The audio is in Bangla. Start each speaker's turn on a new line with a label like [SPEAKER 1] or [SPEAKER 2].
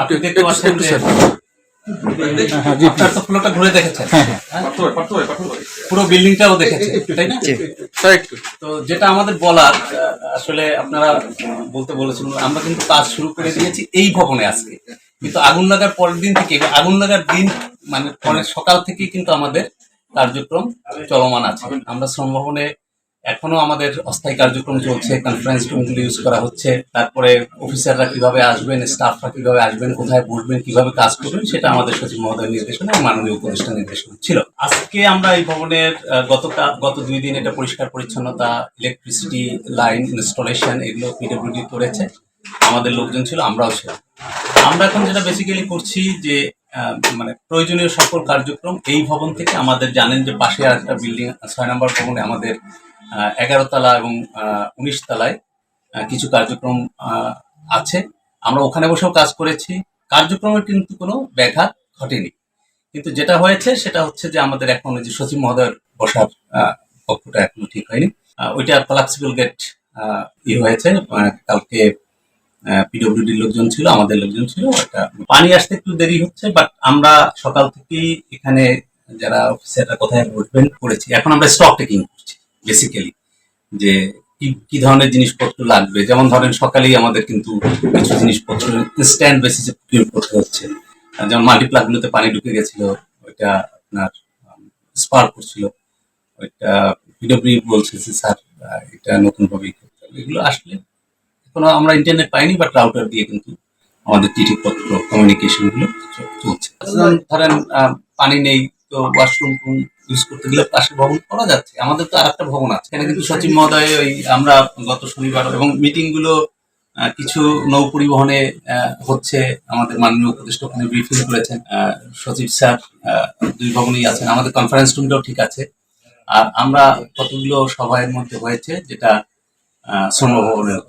[SPEAKER 1] আপনি দেখতে পাচ্ছেন যে আপনার তো ফ্লোরটা ঘুরে দেখেছেন, পুরো বিল্ডিংটাও দেখেছেন, তাই না? তো যেটা আমাদের বলার, আসলে আপনারা বলতে বলেছেন, আমরা কিন্তু কাজ শুরু করে দিয়েছি এই ভবনে আজকে, কিন্তু আগুন লাগার পরের দিন থেকে, আগুন লাগার দিন মানে পরের সকাল থেকেই কিন্তু আমাদের কার্যক্রম চলমান আছে। আমরা শ্রম ভবনে এখনো আমাদের অস্থায়ী কার্যক্রম চলছে, কনফারেন্স রুমগুলো ইউজ করা হচ্ছে, তারপরে অফিসাররা কিভাবে আসবেন, স্টাফরা কিভাবে আসবেন, কোথায় বসবেন, কিভাবে কাজ করবেন, সেটা আমাদের সচিব মহোদয়ের নির্দেশনা এবং মাননীয় উপদেষ্টা নির্দেশনা ছিল। আজকে আমরা এই ভবনের গত 2 দিন এটা পরিষ্কার পরিচ্ছন্নতা, ইলেকট্রিসিটি লাইন ইনস্টলেশন এগুলো পিডব্লিউডি করেছে, আমাদের লোকজন ছিল, আমরাও ছিলাম। আমরা এখন যেটা বেসিক্যালি করছি যে মানে প্রয়োজনীয় সকল কার্যক্রম এই ভবন থেকে, আমাদের জানেন যে পাশে আর একটা বিল্ডিং 6 নম্বর ভবনে আমাদের 11 তলা এবং 19 তলায় কিছু কার্যক্রম আছে, আমরা ওখানে বসেও কাজ করেছি, কার্যক্রমের কিন্তু কোনো ব্যাঘাত ঘটেনি। কিন্তু যেটা হয়েছে সেটা হচ্ছে যে আমাদের এখন যে সচিব মহোদয়ের বসার কক্ষটা এখনো ঠিক হয়নি, ওইটা কোলাপসিবল গেট হয়েছে। কালকে পিডব্লিউডির লোকজন ছিল, আমাদের লোকজন ছিল, এটা পানি আসতে একটু দেরি হচ্ছে, বাট আমরা সকাল থেকেই এখানে যারা অফিসাররা কোথায় বসবেন করেছি। এখন আমরা স্টক টেকিং করছি বেসিক্যালি, যে কি ধরনের জিনিসপত্র লাগবে, যেমন ধরেন সকালেই আমাদের কিন্তু কিছু জিনিসপত্র ইনস্ট্যান্ট বেসিসে প্রকিউর করতে হচ্ছে, যেমন মাল্টিপ্লাগ গুলোতে পানি ঢুকে গেছিল, ওইটা আপনার স্পার্ক করছিল, ওইটা পিডব্লিউ বলছে যে স্যার এটা নতুন ভাবে করতে হবে। এগুলো আসলে এখনো আমরা ইন্টারনেট পাইনি, বাট রাউটার দিয়ে কিন্তু আমাদের চিঠিপত্র কমিউনিকেশন গুলো চলছে। ধরেন পানি নেই, তো ওয়াশরুম ইউজ করতে গেলে পাশের ভবন করা যাচ্ছে, আমাদের তো আর একটা ভবন আছে এখানে, কিন্তু সচিব মহোদয় ওই আমরা গত শনিবার এবং মিটিং গুলো কিছু নৌ পরিবহনে হচ্ছে, আমাদের মাননীয় উপদেষ্টা ওখানে ব্রিফিং করেছেন, সচিব স্যার 2 ভবনেই আছেন, আমাদের কনফারেন্স রুমটাও ঠিক আছে। আর আমরা কতগুলো সভার মধ্যে হয়েছে যেটা শ্রম ভবনের